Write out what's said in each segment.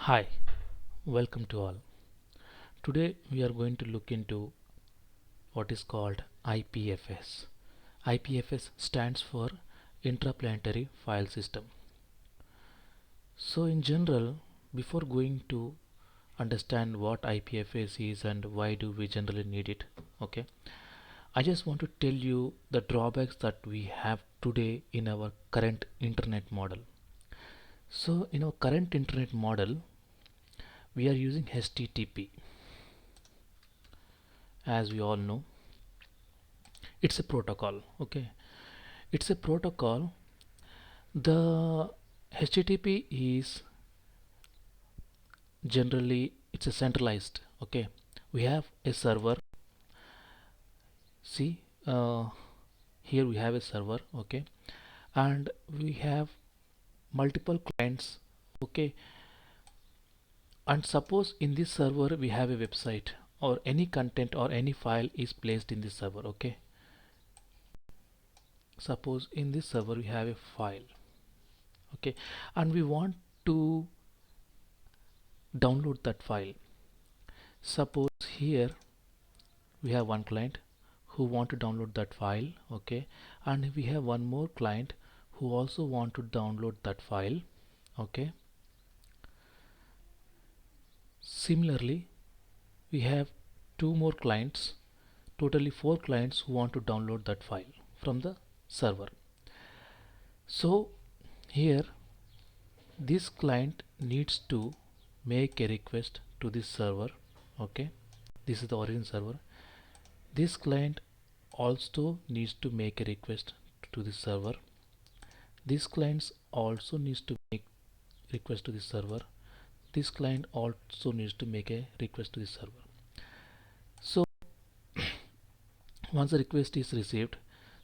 Hi, welcome to all. Today we are going to look into what is called IPFS. IPFS stands for Intraplanetary File System. So in general, before going to understand what IPFS is and why do we generally need it, okay, I just want to tell you the drawbacks that we have today in our current internet model. So in our current internet model, we are using HTTP. As we all know, it's a protocol. Okay, it's a protocol. The HTTP is generally it's a centralized. Okay, we have a server. See, here we have a server. Okay, and we have multiple clients. Okay, and suppose in this server we have a website or any content or any file is placed in this server. Okay, suppose in this server we have a file. Okay, and we want to download that file. Suppose here we have one client who want to download that file. Okay, and we have one more client who also want to download that file. Okay, similarly we have two more clients, totally four clients who want to download that file from the server. So here this client needs to make a request to this server. Okay, this is the origin server. This client also needs to make a request to the server. This client also needs to make request to the server. This client also needs to make a request to the server. So once the request is received,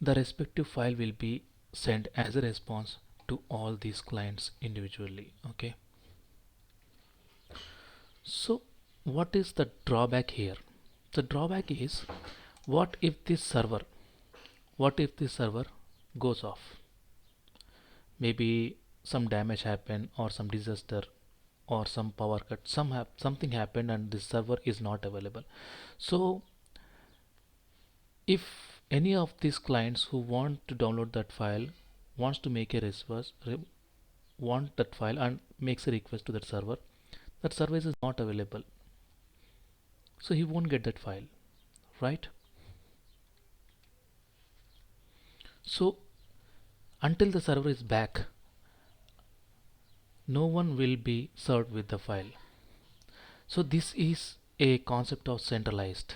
the respective file will be sent as a response to all these clients individually. Okay, so what is the drawback here? The drawback is, what if this server goes off? Maybe some damage happened or some disaster or some power cut, something happened and this server is not available. So if any of these clients who want to download that file wants to make a want that file and makes a request to that service is not available, so he won't get that file, right? So until the server is back, no one will be served with the file. So this is a concept of centralized,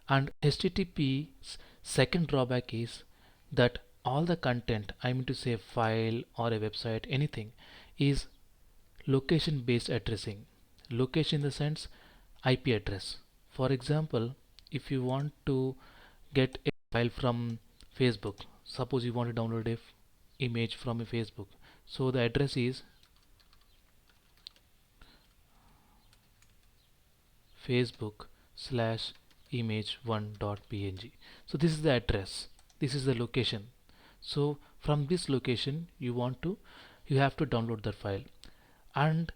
and HTTP's second drawback is that all the content, I mean to say file or a website, anything, is location based addressing. Location in the sense IP address. For example, if you want to get a file from Facebook, suppose you want to download a image from a Facebook, so the address is Facebook slash image1.png. So this is the address, this is the location. So from this location you have to download that file. And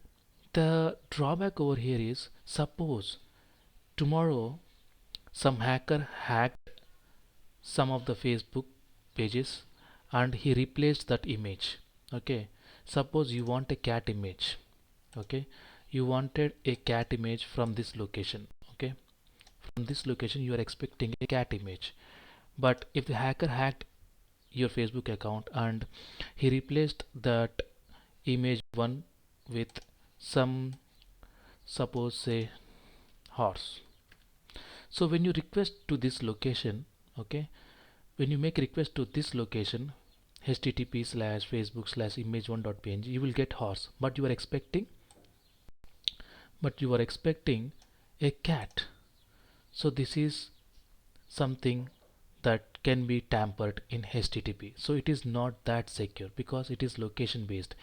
the drawback over here is, suppose tomorrow some hacker hacked some of the Facebook pages and he replaced that image. Okay, suppose you want a cat image. Okay, you wanted a cat image from this location. Okay, from this location you are expecting a cat image, but if the hacker hacked your Facebook account and he replaced that image one with some, suppose say, horse. So when you request to this location, okay, when you make request to this location, http slash facebook slash image1.png, you will get horse, but you are expecting a cat. So this is something that can be tampered in HTTP. So it is not that secure because it is location based.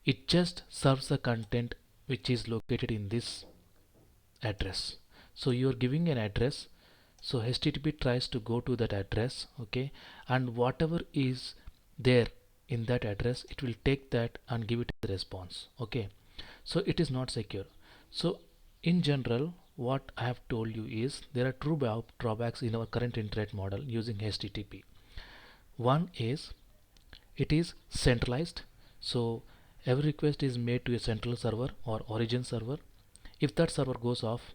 It just serves the content which is located in this address. So you are giving an address, so HTTP tries to go to that address. Okay, and whatever is there in that address, it will take that and give it a response. Okay, So it is not secure. So in general, what I have told you is there are two drawbacks in our current internet model using HTTP. One is it is centralized, so every request is made to a central server or origin server. If that server goes off,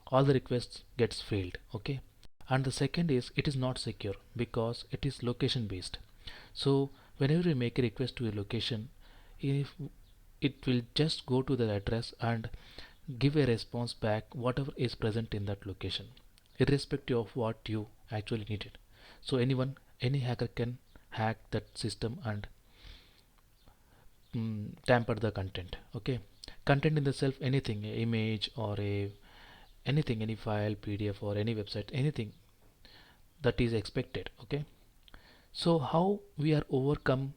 all the requests gets failed. Okay. And the second is it is not secure because it is location based. So whenever you make a request to a location, if it will just go to the address and give a response back whatever is present in that location, irrespective of what you actually needed. So any hacker can hack that system and tamper the content. Okay. Content in the self, anything, a image or a anything, any file, PDF or any website, anything that is expected. Okay. So how we are overcoming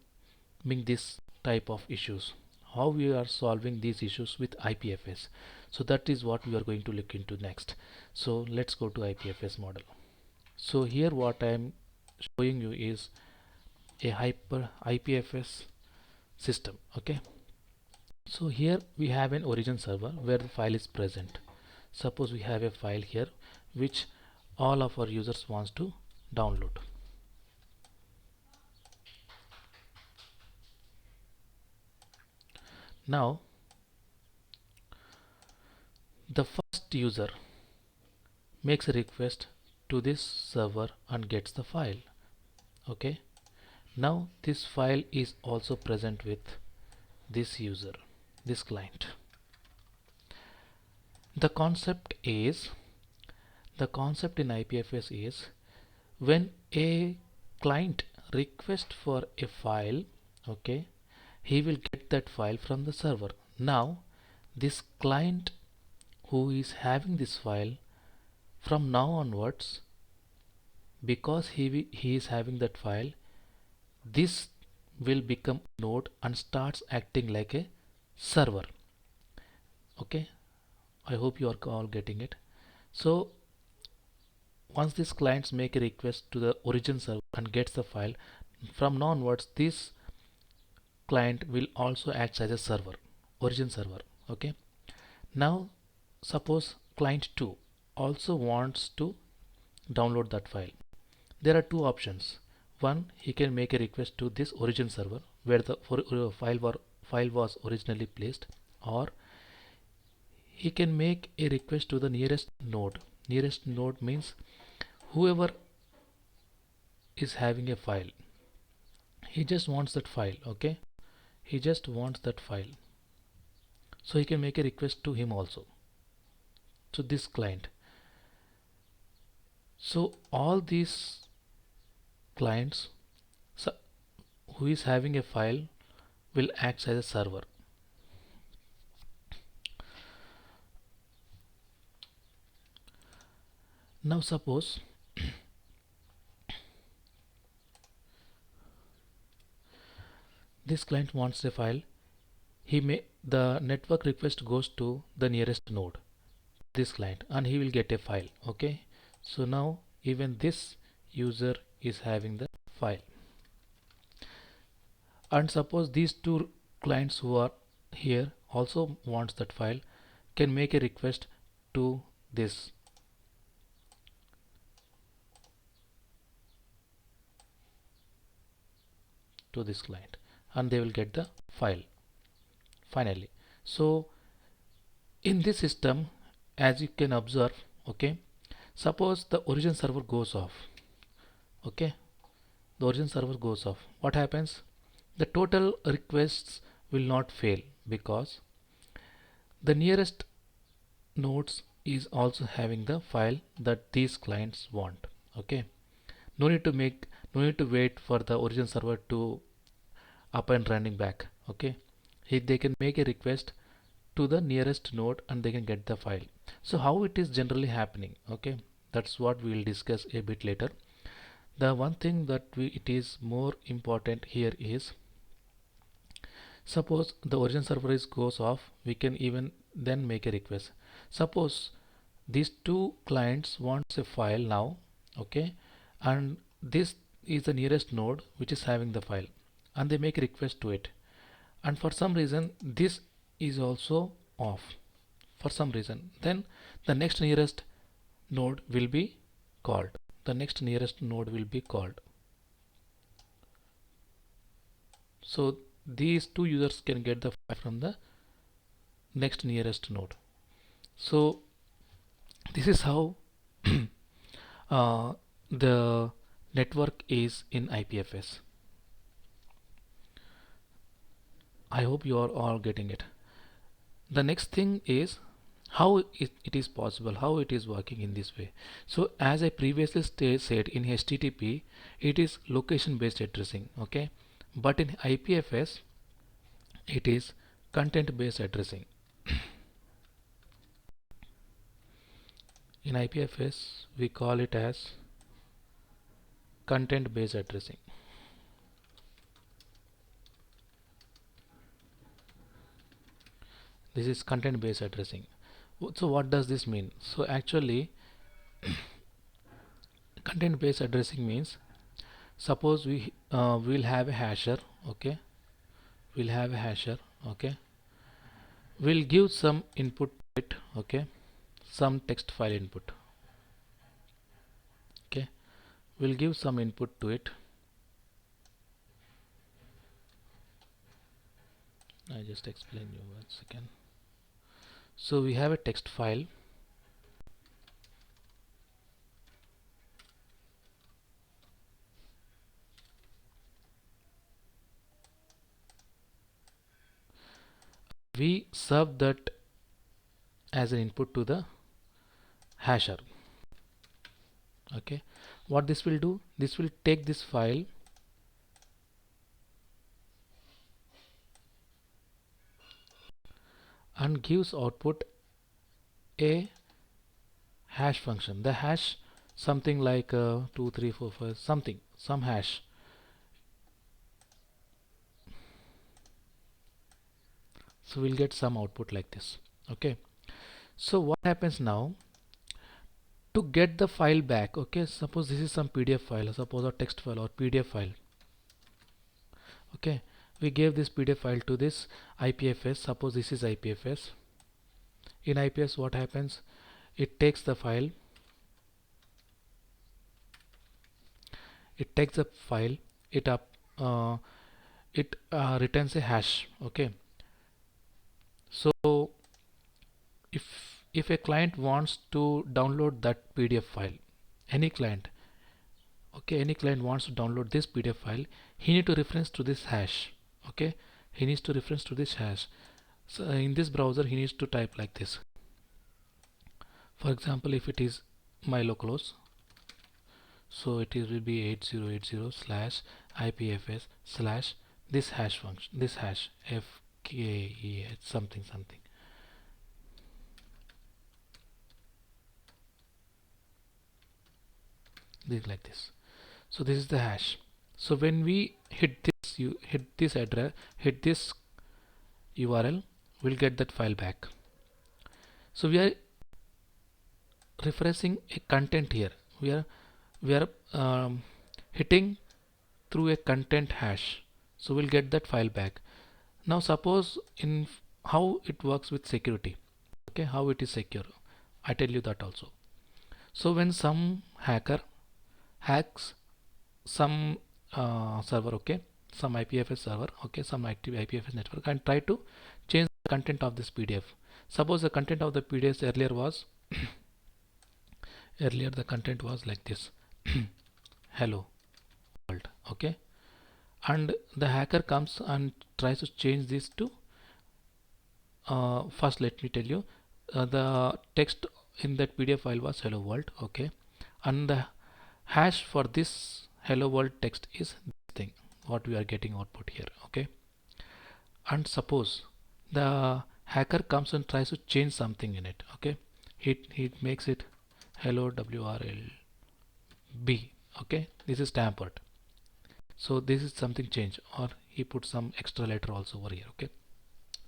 this type of issues, how we are solving these issues with IPFS. So that is what we are going to look into next. So let's go to IPFS model. So here what I am showing you is a hyper IPFS system. Okay. So here we have an origin server where the file is present. Suppose we have a file here which all of our users wants to download. Now the first user makes a request to this server and gets the file. Okay. Now this file is also present with this user, this client. The concept is, the concept in IPFS is when a client requests for a file, okay, he will get that file from the server. Now this client who is having this file, from now onwards, because he is having that file, this will become a node and starts acting like a server. Okay, I hope you are all getting it. So once these clients make a request to the origin server and gets the file, from now onwards this client will also act as a server, origin server. Okay. Now suppose client 2 also wants to download that file. There are two options. One, he can make a request to this origin server where the file was originally placed, or he can make a request to the nearest node. Nearest node means whoever is having a file, he just wants that file. Okay, he just wants that file, so he can make a request to him also, to this client. So all these clients, so who is having a file, will act as a server. Now suppose this client wants a file, the network request goes to the nearest node, this client, and he will get a file. Okay, so now even this user is having the file, and suppose these two clients who are here also wants that file, can make a request to this client, and they will get the file finally. So in this system, as you can observe, okay, suppose the origin server goes off. Okay, the origin server goes off, what happens? The total requests will not fail because the nearest nodes is also having the file that these clients want. Okay, no need to make, no need to wait for the origin server to up and running back. Okay, they can make a request to the nearest node and they can get the file. So how it is generally happening? Okay, that's what we will discuss a bit later. The one thing that it is more important here is, suppose the origin server is goes off, we can even then make a request. Suppose these two clients wants a file now. Okay, and this is the nearest node which is having the file, and they make a request to it, and for some reason this is also off for some reason, then the next nearest node will be called. The next nearest node will be called. So these two users can get the file from the next nearest node. So this is how the network is in IPFS. I hope you are all getting it. The next thing is how it is possible, how it is working in this way. So as I previously said, in HTTP it is location based addressing, okay, but in IPFS it is content based addressing. In IPFS we call it as content based addressing. This is content based addressing. So what does this mean? So actually content based addressing means, suppose we will have a hasher, okay, we'll have a hasher, okay, we'll give some input to it, okay, some text file input, okay, we'll give some input to it. I just explain you once again. So we have a text file, we serve that as an input to the hasher, okay. What this will do, this will take this file and gives output a hash function, the hash something like 2 3 4 5 something, some hash. So we'll get some output like this, okay. So what happens now, to get the file back, okay, suppose this is some PDF file, suppose a text file or PDF file, okay, we gave this PDF file to this IPFS, suppose this is IPFS. In IPFS what happens, it takes the file, it up it returns a hash, okay. So if a client wants to download that PDF file, any client, okay, any client wants to download this PDF file, he need to reference to this hash, okay, he needs to reference to this hash. So in this browser he needs to type like this, for example if it is my localhost, so it is will be 8080 slash IPFS slash this hash function, this hash fke something something. This like this. So this is the hash. So when we hit this, you hit this address, hit this URL, we'll get that file back. So we are refreshing a content here. We are hitting through a content hash. So we'll get that file back. Now suppose in how it works with security. Okay, how it is secure. I tell you that also. So when some hacker hacks some server, okay, some IPFS server, okay, some active IPFS network, and try to change the content of this PDF. Suppose the content of the PDF earlier was earlier the content was like this hello world, okay, and the hacker comes and tries to change this to first let me tell you, the text in that PDF file was hello world, okay, and the hash for this hello world text is this thing what we are getting output here, okay. And suppose the hacker comes and tries to change something in it, okay, he makes it hello WRLB, okay, this is tampered, so this is something change, or he put some extra letter also over here, okay.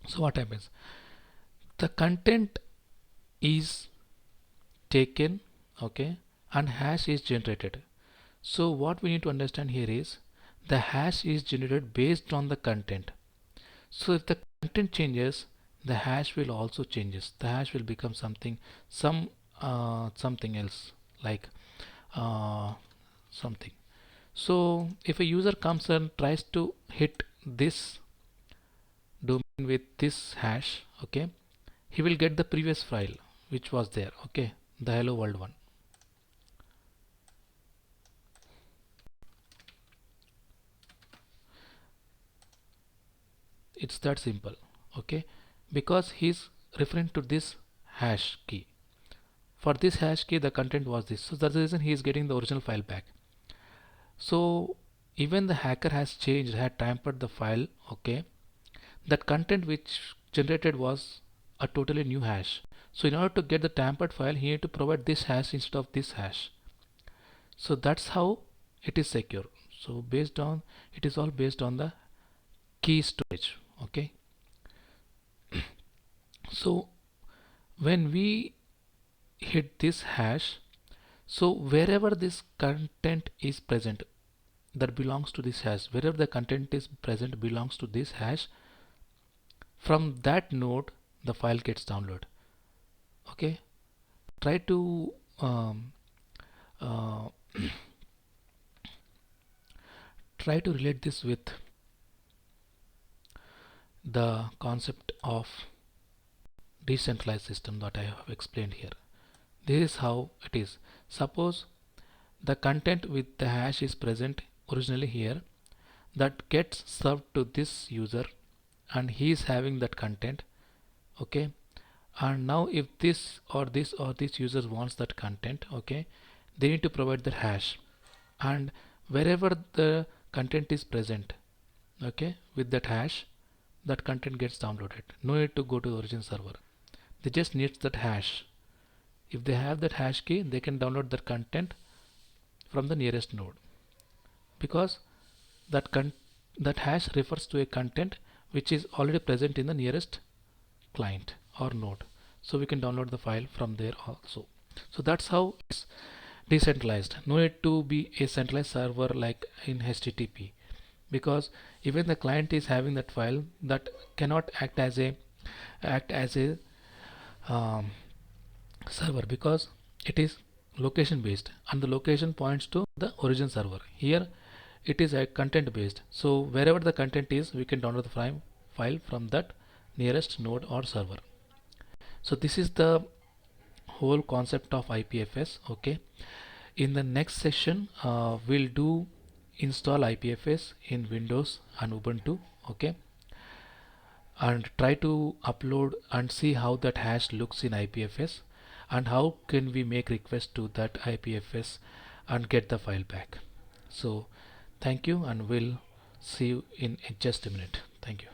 So what happens, the content is taken, okay, and hash is generated. So what we need to understand here is the hash is generated based on the content. So if the content changes, the hash will also changes. The hash will become something else, like uh, something. So if a user comes and tries to hit this domain with this hash, okay, he will get the previous file which was there, okay, the hello world one. It's that simple, okay, because he's referring to this hash key. For this hash key the content was this, so that's the reason he is getting the original file back. So even the hacker has changed, had tampered the file, okay, that content which generated was a totally new hash. So in order to get the tampered file, he need to provide this hash instead of this hash. So that's how it is secure. So based on, it is all based on the key storage, okay. So when we hit this hash, so wherever this content is present, that belongs to this hash, wherever the content is present belongs to this hash, from that node the file gets downloaded, okay. Try to uh, try to relate this with the concept of decentralized system that I have explained here. This is how it is. Suppose the content with the hash is present originally here, that gets served to this user and he is having that content, okay. And now if this or this or this user wants that content, okay, they need to provide the hash, and wherever the content is present, okay, with that hash, that content gets downloaded. No need to go to the origin server, they just need that hash. If they have that hash key, they can download that content from the nearest node, because that that hash refers to a content which is already present in the nearest client or node, so we can download the file from there also. So that's how it's decentralized. No need to be a centralized server like in HTTP, because even the client is having that file, that cannot act as a um, server, because it is location based and the location points to the origin server. Here it is a content based, so wherever the content is we can download the file from that nearest node or server. So this is the whole concept of IPFS, okay. In the next session we'll do install IPFS in Windows and Ubuntu, okay, and try to upload and see how that hash looks in IPFS and how can we make request to that IPFS and get the file back. So thank you, and we'll see you in just a minute. Thank you.